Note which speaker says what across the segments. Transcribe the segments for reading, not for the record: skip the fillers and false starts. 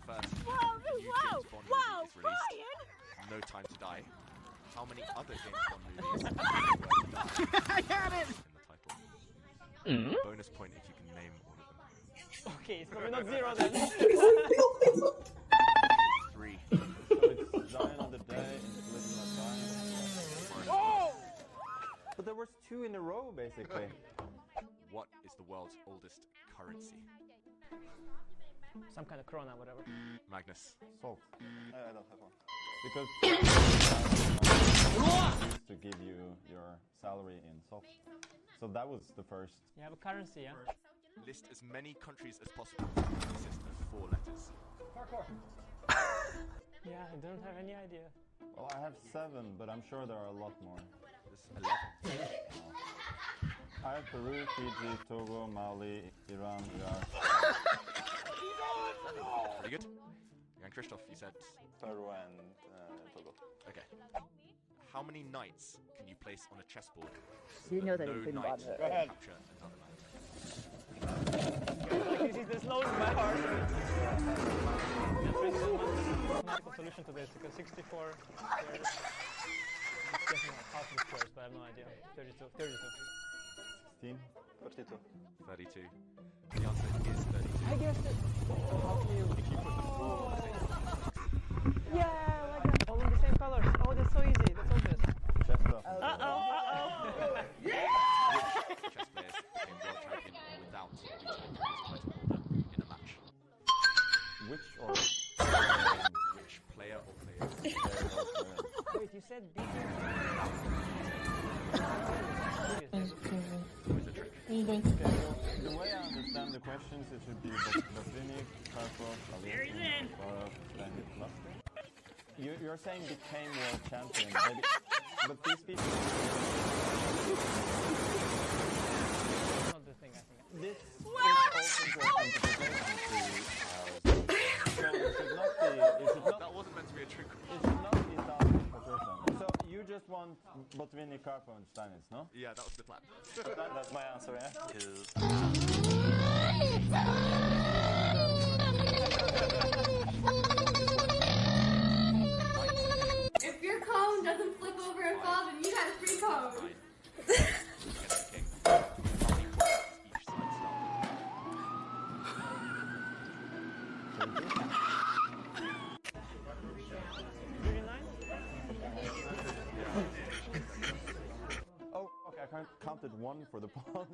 Speaker 1: first
Speaker 2: Whoa!
Speaker 1: new James Bond movie is released, No Time to Die, how many other James Bond movies have
Speaker 2: I got it!
Speaker 1: in the title? Bonus point if you can name all of them.
Speaker 3: Okay, it's probably not 0 then.
Speaker 1: 3.
Speaker 4: So it's Dying on the Day and Living That Dying.
Speaker 3: Oh!
Speaker 4: But there was 2 in a row, basically.
Speaker 1: What is the world's oldest currency?
Speaker 3: Some kind of krona, whatever.
Speaker 1: Magnus.
Speaker 4: Salt.
Speaker 5: I don't have one.
Speaker 4: Because used to give you your salary in salt. So that was the first.
Speaker 3: You have a currency, yeah?
Speaker 1: List as many countries as possible that consist of 4 letters.
Speaker 3: Yeah, I don't have any idea.
Speaker 4: Well, I have 7, but I'm sure there are a lot more.
Speaker 1: There's 11.
Speaker 4: I have Peru, Fiji, Togo, Mali, Iran, Iraq.
Speaker 1: Very good. And Christoph, you said...
Speaker 5: Peru and Togo.
Speaker 1: Okay. How many knights can you place on a chessboard?
Speaker 2: You know that
Speaker 1: No
Speaker 2: it's been
Speaker 1: knight
Speaker 2: bothered.
Speaker 5: Go ahead.
Speaker 1: capture another knight.
Speaker 3: Like you see, there's loads by heart. Mathematical solution to this, because 64 squares. It's guessing like half the squares, but I have no idea. 32.
Speaker 4: 16.
Speaker 5: 32.
Speaker 1: 32. The answer is 32.
Speaker 3: I guessed it! How can you...
Speaker 1: If you put the 4 on the table,
Speaker 3: Yeah, like that. All in the same colors. Oh, that's so easy. That's obvious.
Speaker 4: Chess stuff.
Speaker 1: chess players became world champion without beating the previous title holder in a match.
Speaker 4: Which or
Speaker 1: Which player or players?
Speaker 3: Wait, you said beating...
Speaker 1: Always a trick.
Speaker 4: the way I understand the questions, it should be Bosniak, Karpov, Aliyev, Farov, Stanley, Cluster. You're saying became world champion, maybe, but these people.
Speaker 3: That's not the thing, I think.
Speaker 4: This is open to interpretation. So it should not be. It should not.
Speaker 1: That wasn't meant to be a trick.
Speaker 4: It should not be 1,000 per person. So you just want Botvinnik, Karpov, and Stanitz, no?
Speaker 1: Yeah, that was the plan.
Speaker 5: That's my answer, yeah?
Speaker 6: If your cone doesn't flip over and fall, then you got a free cone.
Speaker 1: King. How many points each side
Speaker 4: Oh, okay. I counted 1 for the pawns,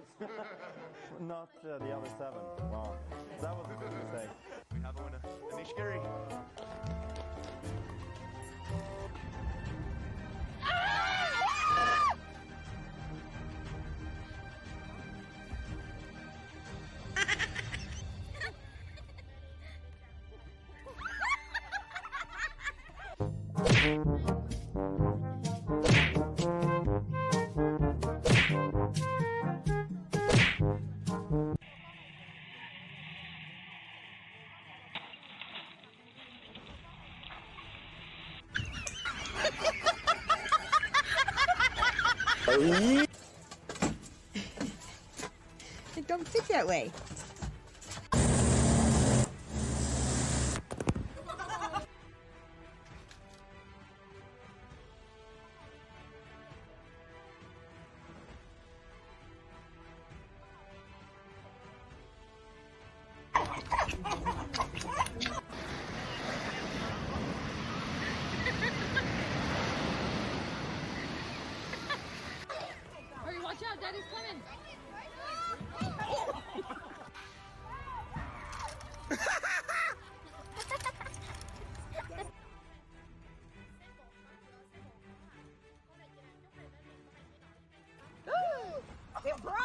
Speaker 4: not the other 7. Wow, that was a big mistake.
Speaker 1: We have a winner. Anish Giri.
Speaker 2: Don't sit that way.
Speaker 6: Hurry, watch out, Daddy's coming.
Speaker 2: It broke!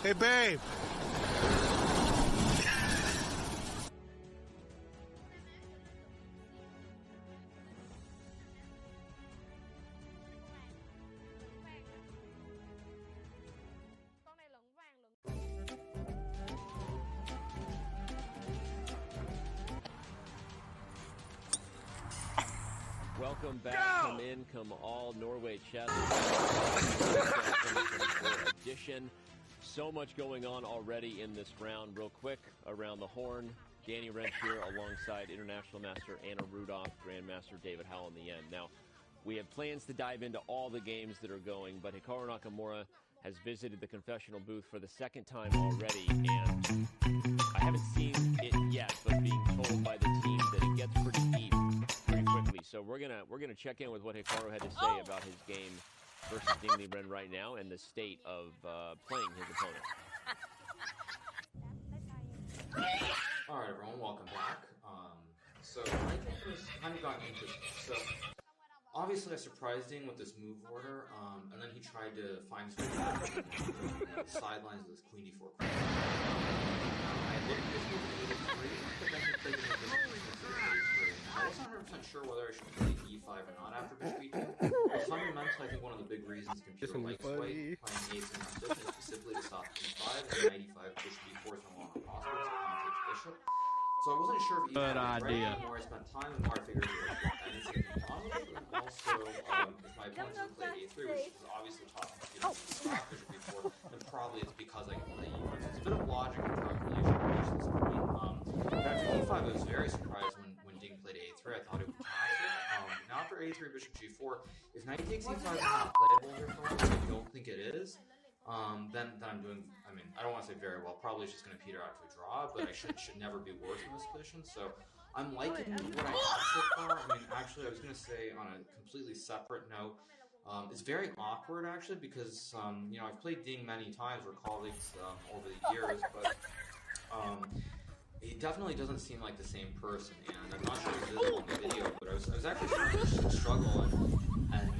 Speaker 7: Hey, babe. welcome back. Come in, come all. Norway Chess edition. So much going on already in this round. Real quick, around the horn, Danny Wrench here alongside International Master Anna Rudolph, Grandmaster David Howell in the end. Now, we have plans to dive into all the games that are going, but Hikaru Nakamura has visited the confessional booth for the second time already, and I haven't seen it yet, but being told by the team that it gets pretty deep pretty quickly. So we're gonna check in with what Hikaru had to say about his game versus Ding Li Ren right now and the state of playing his opponent.
Speaker 8: All right, everyone, welcome back. So I think it was kind of gotten interesting. So obviously I surprised Ding with this move order, and then he tried to find his way back to the sidelines with his queen d4 queen. I looked at his move at e3, but then he played it with e3. I wasn't 100% sure whether I should play e5 or not after bishop e2. But fundamentally, I think one of the big reasons computer likes white playing a8 in position is specifically to stop e5 and knight e5, bishop e4 is no longer possible, so pawn takes bishop. So I wasn't sure if e5 was right. The more I spent time, the more I figured I didn't see anything wrong with it. But also, if my opponent doesn't play a3, which is obviously top computer to stop bishop e4, then probably it's because I can play e5. So it's a bit of logic and calculation to reach this point. But after e5, I was very surprised when Ding played a3. I thought it would pass it. Now after a3, bishop g4, if knight takes e5 is not playable here for me, which I don't think it is. Then I'm doing, I mean, I don't want to say very well, probably it's just going to peter out to a draw, but I should never be worse in this position, so I'm liking what I have so far. I mean, actually, I was going to say on a completely separate note, it's very awkward, actually, because, you know, I've played Ding many times, we're colleagues over the years, but he definitely doesn't seem like the same person, and I'm not sure if it's visible in the video, but I was actually starting to struggle and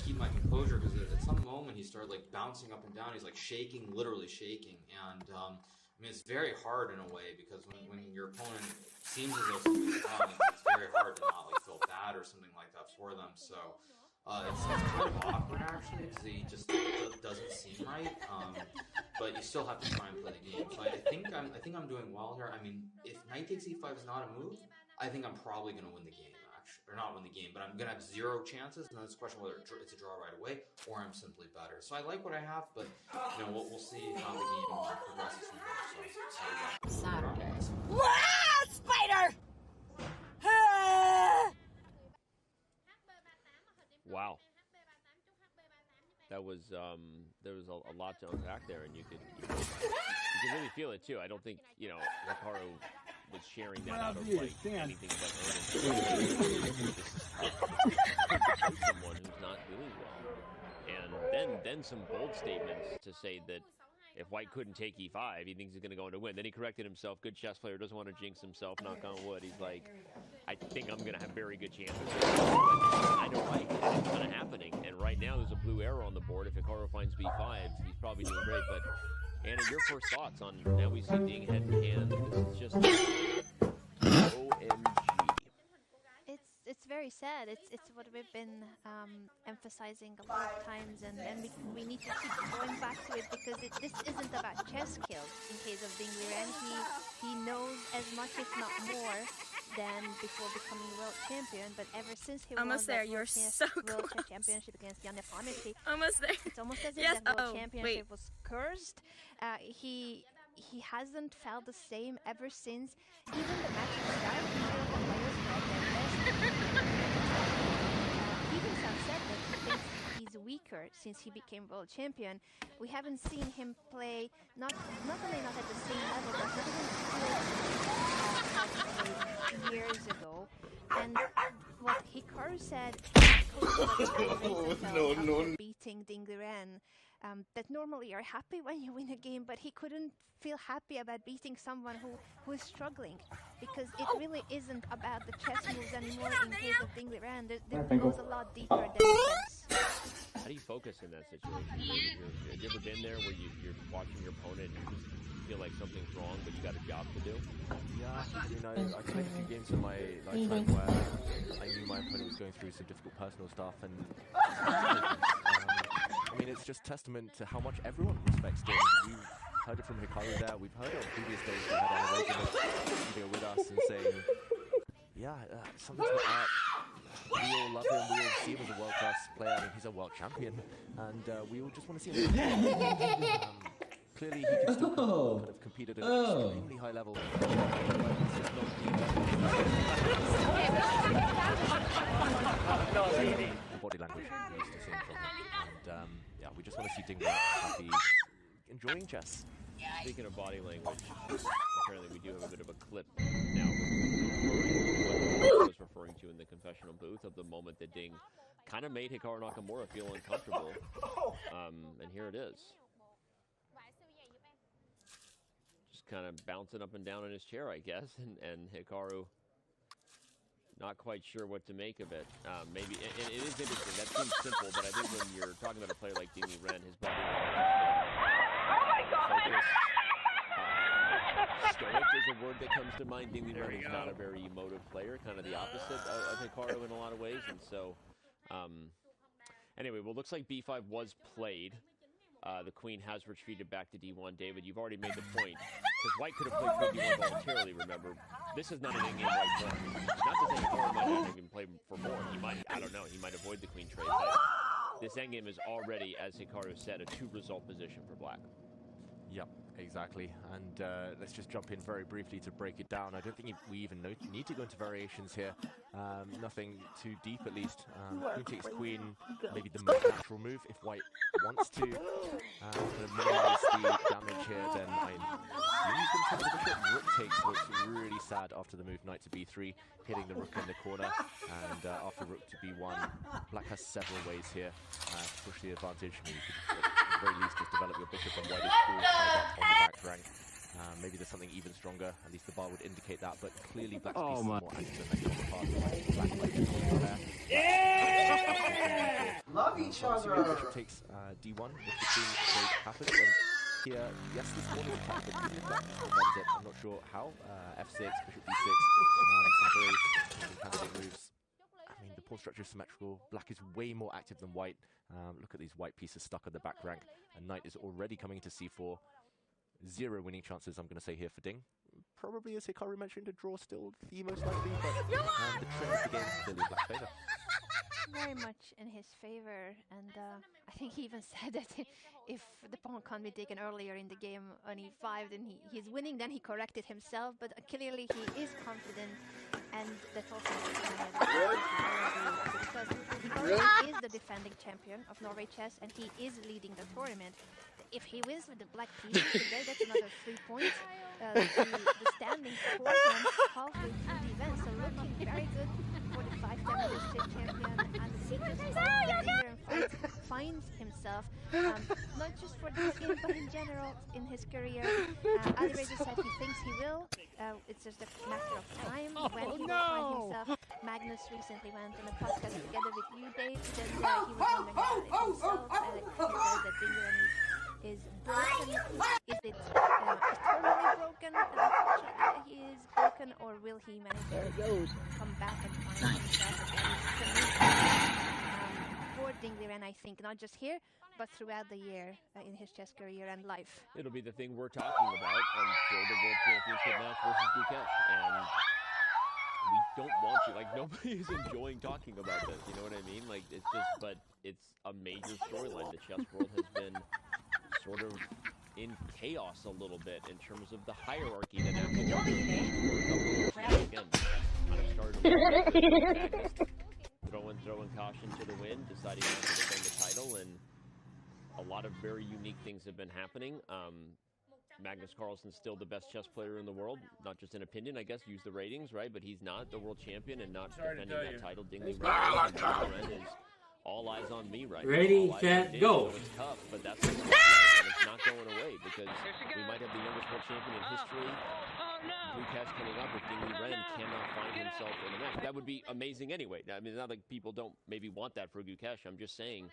Speaker 8: keep my composure, because at some moment he started like bouncing up and down. He's like shaking, literally shaking, and I mean it's very hard in a way, because when your opponent seems as though something's wrong, it's very hard to not like feel bad or something like that for them. So it's kind of awkward actually, because he just doesn't seem right. But you still have to try and play the game. So I think I'm doing well here. I mean, if knight takes e5 is not a move, I think I'm probably going to win the game. Or not win the game, but I'm going to have 0 chances, and then it's a question whether it's a draw right away, or I'm simply better. So I like what I have, but, you know, we'll see how the game progresses from here. So, Saturday.
Speaker 2: Spider!
Speaker 7: Wow. That was there was a lot to unpack there, and you could really feel it too. I don't think, you know, Hikaru was sharing that out of like anything but someone who's not doing well, and then some bold statements to say that if White couldn't take e5, he thinks he's going to go on to win. Then he corrected himself. Good chess player, doesn't want to jinx himself. Knock on wood. He's like, I think I'm going to have very good chances. But I know right, and it's kind of happening. And right now there's a blue arrow on the board. If Hikaru finds b5, he's probably doing great. But Anna, your first thoughts on now we see Ding head in hand. This is just OMG.
Speaker 9: It's very sad. It's what we've been emphasizing a lot of times, and we need to keep going back to it, because this isn't about chess skills. In case of Ding Li Ren, he knows as much, if not more, than before becoming world champion. But ever since he won that world chess championship against Jan Nefanity,
Speaker 10: almost there.
Speaker 9: It's almost as if that world championship was cursed. He hasn't felt the same ever since. Even the match started, the players tried their best. He himself said that he thinks he's weaker since he became world champion. We haven't seen him play, not only not at the same level, but not even how he played years ago. And what Hikaru said, after beating Ding Li Ren, that normally you're happy when you win a game, but he couldn't feel happy about beating someone who is struggling, because it really isn't about the chess moves anymore. In case of Ding Li Ren, it goes a lot deeper than chess.
Speaker 7: How do you focus in that situation? Have you ever been there where you're watching your opponent and you just feel like something's wrong, but you got a job to do?
Speaker 1: Yeah, you know, I played a few games in my lifetime where I knew my opponent was going through some difficult personal stuff, and I mean, it's just testament to how much everyone respects Ding. We've heard it from Hikaru there. We've heard it on previous days we had on the with us and saying, yeah, something's not up. We all love him. We all see him as a world-class player. I mean, he's a world champion, and we all just want to see him. Clearly, he can still kind of compete at an extremely high level. But it's just not the body language we used to see from him. And yeah, we just want to see Ding happy, enjoying chess.
Speaker 7: Speaking of body language, apparently we do have a bit of a clip now what I was referring to in the confessional booth of the moment that Ding kind of made Hikaru Nakamura feel uncomfortable. And here it is. Just kind of bouncing up and down in his chair, I guess, and Hikaru not quite sure what to make of it. Maybe it is interesting. That seems simple, but I think when you're talking about a player like Ding Liren, his body language stoic is a word that comes to mind. Ding Liren is not a very emotive player, kind of the opposite of Hikaru in a lot of ways. And so, anyway, well, looks like B5 was played. The queen has retreated back to D1. David, you've already made the point. Because White could have played queen D1 voluntarily, remember. This is not an in-game White turn. Not to say Hikaru might not even play for more. He might, I don't know, he might avoid the queen trade. But this endgame is already, as Hikaru said, a 2-result position for Black.
Speaker 1: Yep, exactly. And let's just jump in very briefly to break it down. I don't think we even need to go into variations here. Nothing too deep, at least. Queen takes queen, maybe the most natural move if White wants to kind of minimize the damage here. Then he's going to take the bishop. Rook takes looks really sad after the move knight to B3, hitting the rook in the corner. And after rook to B1, Black has several ways here to push the advantage. I mean, you could, at the very least, just develop your bishop and White is cool tied up on the back rank. Maybe there's something even stronger. At least the bar would indicate that. But clearly, Black's piece is more active than the path. Black might be there.
Speaker 10: Love each other.
Speaker 1: Bishop takes D1 if the queen trade happens. And here, yes, this one is attacked, but even if Black defends it, I'm not sure how. F6, bishop B6, some very candidate moves. I mean, the pawn structure is symmetrical. Black is way more active than White. Look at these White pieces stuck on the back rank. And Knight is already coming into C4. 0 winning chances, I'm going to say here for Ding. Probably, as Hikaru mentioned, a draw still the most likely, but the trend of the game is still in Black's favour.
Speaker 9: Very much in his favor, and I think he even said that if the pawn can't be taken earlier in the game on E5, then he's winning. Then he corrected himself, but clearly he is confident, and that's also because he is the defending champion of Norway chess, and he is leading the tournament. If he wins with the black pieces today, that's another 3 points. The standings for him halfway through the event, so looking very good for the 5-time state champion. And he just finds himself, not just for this game, but in general in his career. Ali Reza said he thinks he will. It's just a matter of time when he will find himself. Magnus recently went on a podcast together with you, Dave, and he was wondering about it himself. He said that Ding Liren is broken. Is it eternally broken? He is broken, or will he manage to come back and find himself again? For Ding Liren, I think, not just here, but throughout the year in his chess career and life.
Speaker 7: It'll be the thing we're talking about until the World Championship match versus Gukesh. And we don't want to, like, nobody is enjoying talking about this, you know what I mean? Like, it's just, but it's a major storyline. The chess world has been sort of in chaos a little bit in terms of the hierarchy that happens. Again, kind of started throwing caution to the wind, deciding not to defend the title, and a lot of very unique things have been happening. Magnus Carlsen's still the best chess player in the world, not just in opinion, I guess, use the ratings, right? But he's not the world champion and not defending that title. Ding Liren is all eyes on me right now.
Speaker 10: Ready, set, go.
Speaker 7: It's tough, but that's what's happening, and it's not going away because we might have the youngest world champion in history. Gukesh coming up if Ding Liren cannot find himself in the match. That would be amazing anyway. I mean, it's not like people don't maybe want that for Gukesh. I'm just saying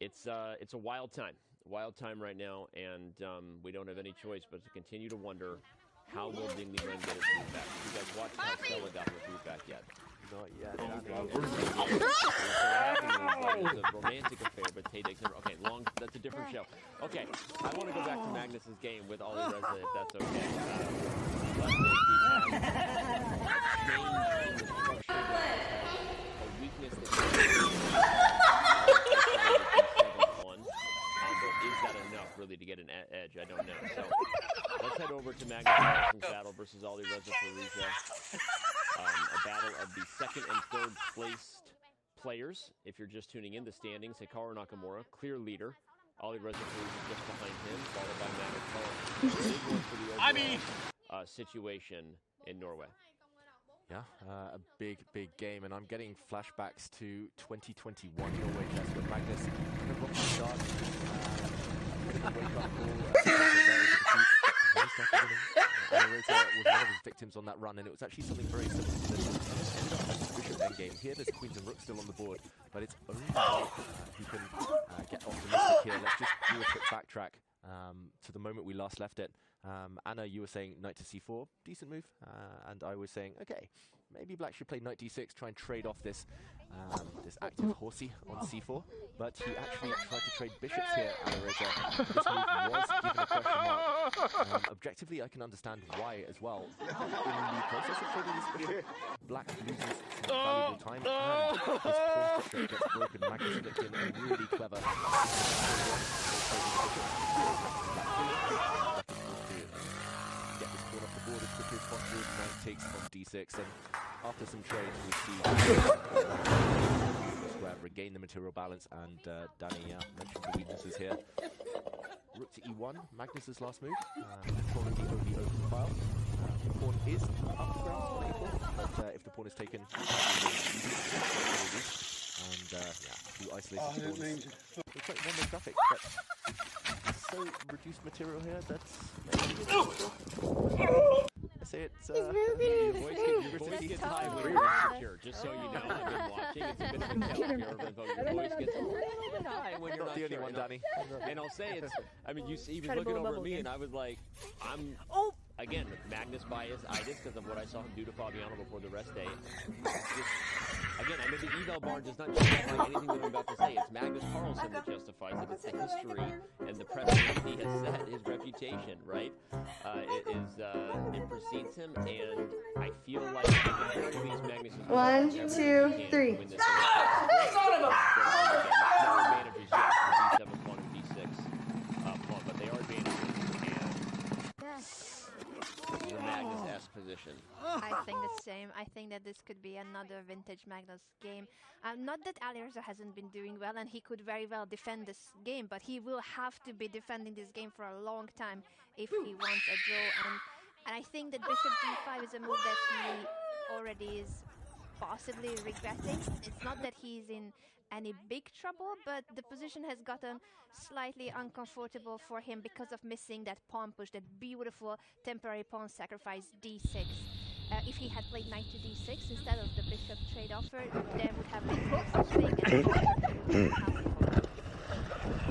Speaker 7: it's a wild time. Wild time right now, and we don't have any choice but to continue to wonder how will Ding Liren get his food back. You guys watched how Stella got her food back yet?
Speaker 1: Not yet.
Speaker 7: It was a romantic affair, but Tay takes over. Okay, that's a different show. Okay, I want to go back to Magnus's game with Ali Reza, if that's okay. A weakness Magnus that pawn, but is that enough really to get an edge? I don't know. So let's head over to Magnus Carlsen's battle versus Ali Reza Faruja. A battle of the second and third placed players. If you're just tuning in, the standings: Hikaru Nakamura, clear leader. Ali Reza Faruja just behind him, followed by Magnus Carlsen. Big one for the overall situation in Norway.
Speaker 1: Yeah, a big game, and I'm getting flashbacks to 2021 Norway chess when Magnus kind of rocked the start. Wake up call. Ali Reza was one of his victims on that run, and it was actually something very similar to this. Ended up as a bishop endgame. Here there's queens and rooks still on the board, but it's only who can get optimistic here. Let's just do a quick backtrack to the moment we last left it. Anna, you were saying knight to c4, decent move, and I was saying, okay, maybe black should play knight d6, try and trade off this this active horsey on c4, but he actually tried to trade bishops here, Ali Reza. This move was given a question mark. Objectively, I can understand why as well. In the process of trading this bishop, black loses some valuable time, and his pawn structure gets broken. Magnus flipped in a really clever get this pawn off the board as quickly as possible. Knight takes on d6, and after some trades we see square regain the material balance, and Danny mentioned the weaknesses here. Rook to e1, Magnus's last move, controlling the only open file. The pawn is up to ground on a4, but if the pawn is taken, and two isolated pawns. Looks like one more graphic, but so reduced material here that's I say it's
Speaker 7: your voice gets high when you're insecure, just so you know. I've been watching. It's a bit of a tell here, your voice gets a little bit high when you're not
Speaker 1: the only
Speaker 7: sure.
Speaker 1: one, Danny.
Speaker 7: And I'll say it's, I mean, he was looking over at me, and I was like, again, Magnus bias-itis because of what I saw him do to Fabiano before the rest day. Again, I mean, the eval bar does not justify anything that I'm about to say. It's Magnus Carlsen that justifies it. It's the history and the precedent he has set, his reputation, right? It precedes him, and I feel like at the very least Magnus is
Speaker 6: 1, 2, 3.
Speaker 7: Win this no advantages yet for d7 pawn and d6 pawn, but they are advantages, and the Magnus-esque position.
Speaker 9: I think the same. I think that this could be another vintage Magnus game. Not that Ali Reza hasn't been doing well, and he could very well defend this game, but he will have to be defending this game for a long time if he wants a draw. And I think that bishop g5 is a move that he already is possibly regretting. It's not that he's in any big trouble, but the position has gotten slightly uncomfortable for him because of missing that pawn push, that beautiful temporary pawn sacrifice d6. If he had played knight to d6 instead of the bishop trade offer, there would have been no such thing as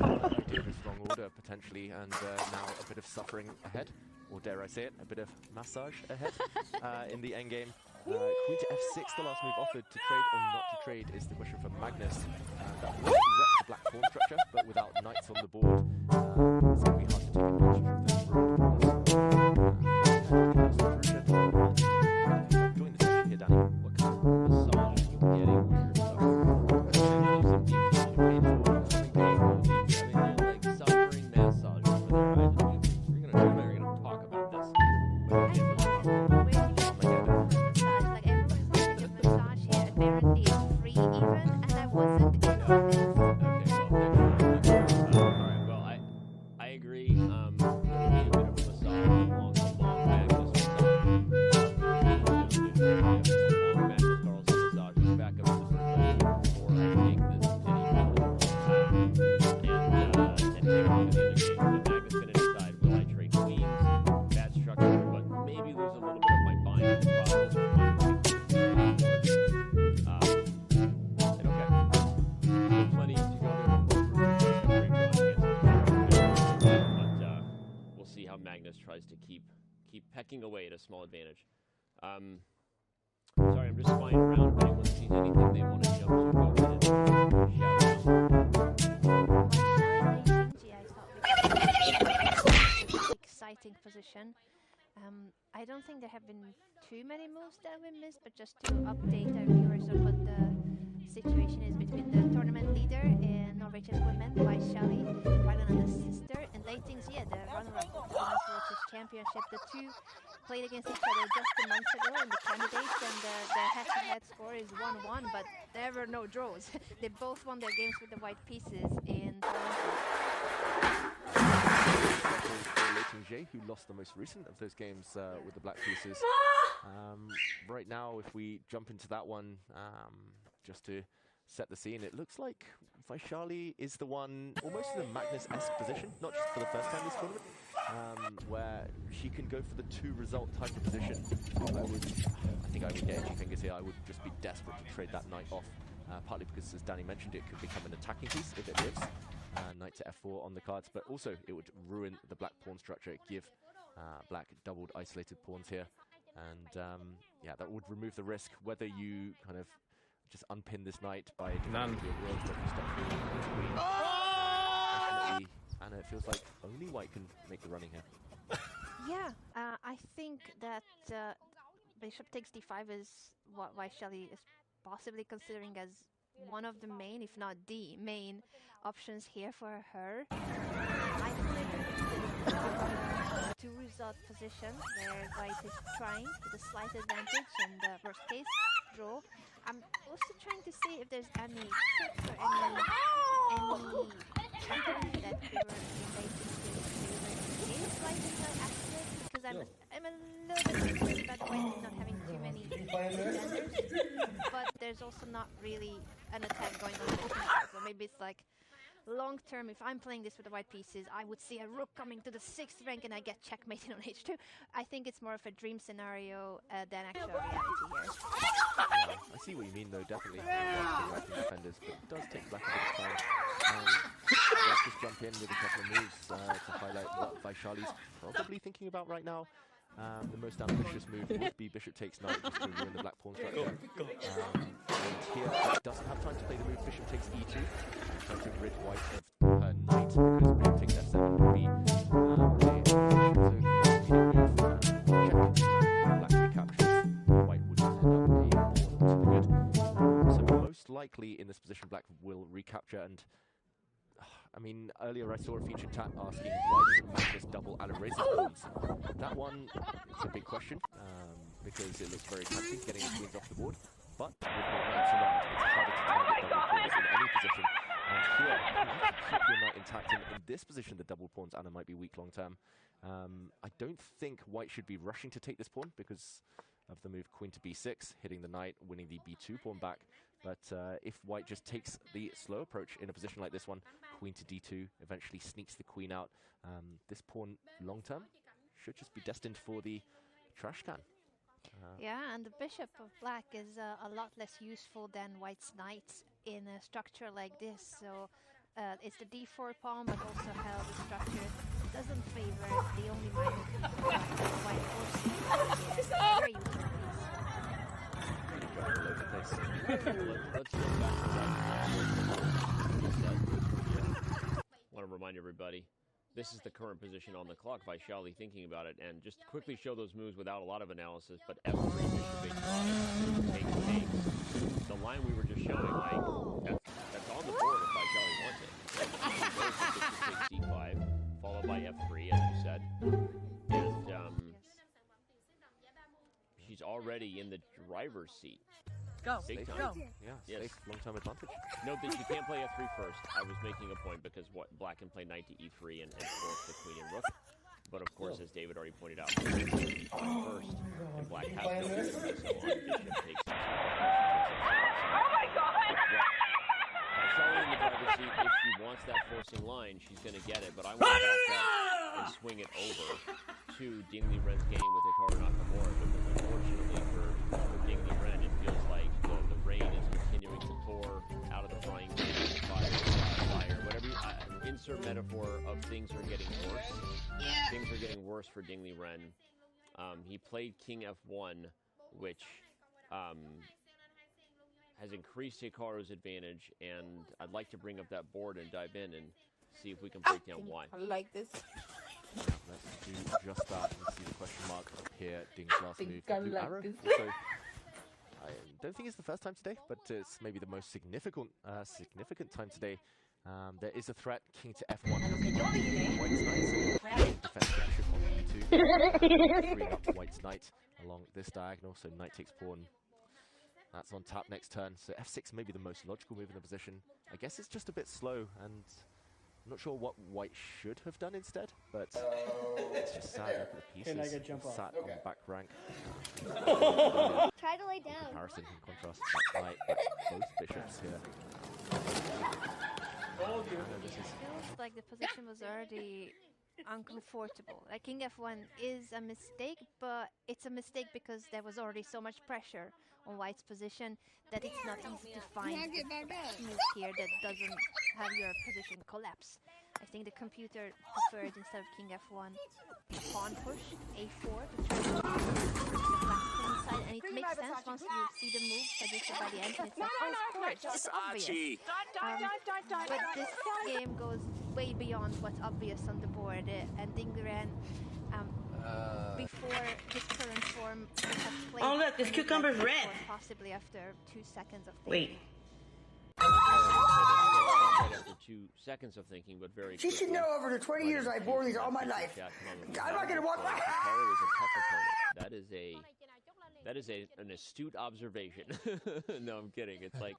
Speaker 1: Idea of a strong order potentially, and now a bit of suffering ahead, or dare I say it, a bit of massage ahead in the endgame. Queen to f6, the last move offered. To trade or not to trade is the question for Magnus. That will wreck the black pawn structure, but without knights on the board, it's going to be hard to take advantage of those road pawns. Join the session here, Danny.
Speaker 7: What kind of massage are you getting where you're like suffering massage over their eyes? We're going to talk about this.
Speaker 9: Apparently it's free even, and I wasn't in on this.
Speaker 7: Alright, well, I agree. A bit of a massage, long Magnus massage. Long Magnus Carlsen massage. Let's back up to the first before I take this and take on the other game. Magnus going to decide, will I trade queens? Bad structure, but maybe lose a little bit of my bind in the process. Plenty to go there, but we'll see how Magnus tries to keep pecking away at a small advantage. Sorry, I'm just flying around. If anyone sees anything they want to jump to, go ahead and shout out.
Speaker 9: Exciting position. I don't think there have been too many moves that we missed, but just to update our viewers on what the situation is between the tournament leader in Norwegian women, Vaishali, fighting on the sister, and Leiting's, the runner-up of the Women's World Championship. The two played against each other just a month ago in the candidates, and the head-to-head score is 1-1, but there were no draws. They both won their games with the white pieces in
Speaker 1: Leiting, who lost the most recent of those games with the black pieces. Right now, if we jump into that one, just to set the scene, it looks like Vaishali is the one almost in a Magnus-esque position, not just for the first time this tournament, where she can go for the 2-result type of position. I think I would get itchy fingers here. I would just be desperate to trade that knight off, partly because, as Danny mentioned, it could become an attacking piece if it lives. Knight to f4 on the cards, but also it would ruin the black pawn structure, give black doubled isolated pawns here, and that would remove the risk, whether you kind of just unpin this knight by defending your rook, but you stop the queen. And it feels like only white can make the running here.
Speaker 9: I think that bishop takes d5 is what Vaishali is possibly considering as one of the main, if not the main, options here for her. I think it's a 2-result position where white is trying with a slight advantage and the worst case draw. I'm also trying to see if there's any tricks or any pattern that we were relating to against white in the active, because I'm a little bit concerned about white not having too many defenders, but there's also not really an attack going on in the center, so maybe it's like long term, if I'm playing this with the white pieces, I would see a rook coming to the 6th rank and I get checkmated on h2. I think it's more of a dream scenario than actual reality here.
Speaker 1: I see what you mean, though, definitely. Defenders, but it does take black a bit of time. Let's just jump in with a couple of moves to highlight what Vaishali's probably thinking about right now. The most ambitious move would be bishop takes knight, just to ruin the black pawn structure. And here, it doesn't have time to play the move bishop takes e2, trying to rid white of her knight, because bishop takes f7 would be black recaptures, white would end up a pawn to the good. So most likely in this position, black will recapture, and I mean, earlier I saw a featured chat asking why doesn't Magnus double Alirez's pawns? That one is a big question, because it looks very tempting getting the queens off the board, but with more knights around, it's harder to target double pawns in any position. And here, you can keep your knight intact. In this position, the double pawns, Anna, might be weak long term. I don't think white should be rushing to take this pawn because of the move queen to b6, hitting the knight, winning the b2 pawn back. But if white just takes the slow approach in a position like this one, queen to d2, eventually sneaks the queen out, this pawn long term should just be destined for the trash can.
Speaker 9: And the bishop of black is a lot less useful than white's knight in a structure like this. So it's the d4 pawn, but also how the structure doesn't favor the only minor piece of white forces. Very useful
Speaker 7: Let's go back to that. I want to remind everybody, this is the current position on the clock. Vaishali thinking about it, and just quickly show those moves without a lot of analysis. But F3, bishop h5, takes. The line we were just showing, like that's on the board if Vaishali wants it. Bishop takes d5, followed by F3, as you said, and she's already in the driver's seat.
Speaker 2: Go.
Speaker 7: Big time.
Speaker 2: Go.
Speaker 1: Yeah,
Speaker 7: yes.
Speaker 1: safe long-term advantage.
Speaker 7: Note that she can't play F3 first. I was making a point because black can play knight to E3 and force the queen and rook. But of course, as David already pointed out, E5 first, and black has no reason to do so on bishop takes E2.
Speaker 2: Oh my god!
Speaker 7: Vaishali in the driver's seat, if she wants that forcing line, she's going to get it. But I want to back up and swing it over to Dingley Ren's game with Hikaru Nakamura, because unfortunately for Dingley Ren, it feels like the rain is continuing to pour out of the frying pan, fire, whatever you insert metaphor of things are getting worse.
Speaker 2: Yeah.
Speaker 7: Things are getting worse for Dingley Ren. He played King F1, which has increased Hikaru's advantage, and I'd like to bring up that board and dive in and see if we can break down why.
Speaker 2: I like this.
Speaker 1: Let's do just that and see the question mark up here. Ding's last move.
Speaker 2: I
Speaker 1: Blue
Speaker 2: like
Speaker 1: arrow.
Speaker 2: this.
Speaker 1: Also, I don't think it's the first time today, but it's maybe the most significant time today. There is a threat. King to F1 has White's Knight, so defense bishop on E2, freeing up White's Knight along this diagonal, so Knight takes pawn. That's on tap next turn, so F6 may be the most logical move in the position. I guess it's just a bit slow, and I'm not sure what White should have done instead, but it's just sad. Look at the pieces. Sat on the back rank.
Speaker 6: Try to lay down.
Speaker 1: Comparison in contrast to that Knight, but both bishops here.
Speaker 9: It feels like the position was already uncomfortable. Like King F1 is a mistake, but it's a mistake because there was already so much pressure on White's position that it's not easy to find a move here that doesn't have your position collapse. I think the computer preferred, instead of King F1, a pawn push, A4 to try to push the black queen side, and it makes sense once you see the move suggested by the end, and it's like, oh, of course, it's obvious. But this game goes way beyond what's obvious on the board, and Ding Liren, before his current form, would have played.
Speaker 11: Oh look, this cucumber's red.
Speaker 9: Possibly after 2 seconds of thinking.
Speaker 11: Wait.
Speaker 7: After 2 seconds of thinking, but very
Speaker 11: She should know over the 20 years I've worn these all my life. I'm not gonna walk back.
Speaker 7: That is an astute observation. No, I'm kidding. It's like,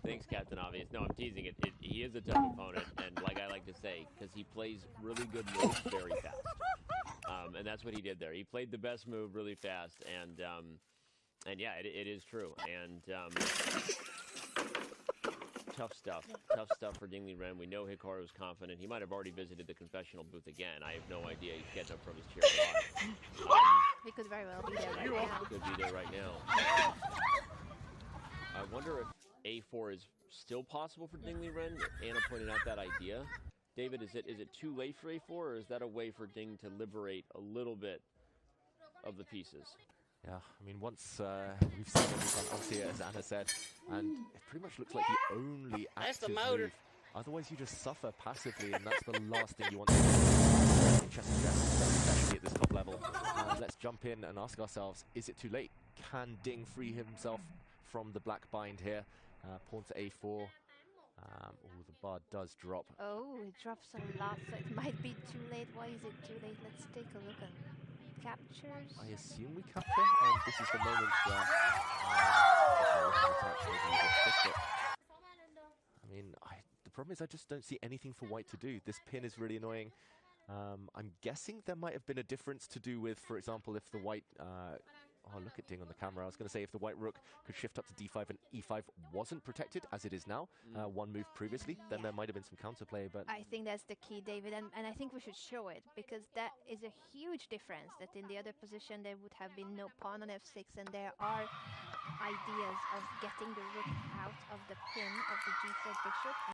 Speaker 7: thanks, Captain Obvious. No, I'm teasing it. He is a tough opponent, and like I like to say, because he plays really good moves very fast. And that's what he did there. He played the best move really fast, and yeah, it is true. And tough stuff for Ding Liren. We know Hikaru's confident. He might have already visited the confessional booth again. I have no idea. He's getting up from his chair a lot.
Speaker 9: He could very well be there right now.
Speaker 7: Could be there right now. I wonder if A4 is still possible for Ding Liren. Anna pointed out that idea. David, is it too late for A4, or is that a way for Ding to liberate a little bit of the pieces?
Speaker 1: Yeah, I mean, once we've seen everything, obviously, as Anna said, and it pretty much looks like the only active move. Otherwise, you just suffer passively, and that's the last thing you want to do in chess and chess, especially at this top level. Let's jump in and ask ourselves, is it too late? Can Ding free himself from the black bind here? Pawn to A4. The bar does drop.
Speaker 9: Oh, it drops a lot, so it might be too late. Why is it too late? Let's take a look at captures.
Speaker 1: I assume we capture, and this is the moment where I mean, the problem is I just don't see anything for White to do. This pin is really annoying. I'm guessing there might have been a difference to do with, for example, if the White oh, look at Ding on the camera. I was going to say if the White rook could shift up to D5 and E5 wasn't protected, as it is now, one move previously, then there might have been some counterplay. But
Speaker 9: I think that's the key, David, and I think we should show it, because that is a huge difference, that in the other position there would have been no pawn on F6, and there are ideas of getting the rook out of the pin of the G4 bishop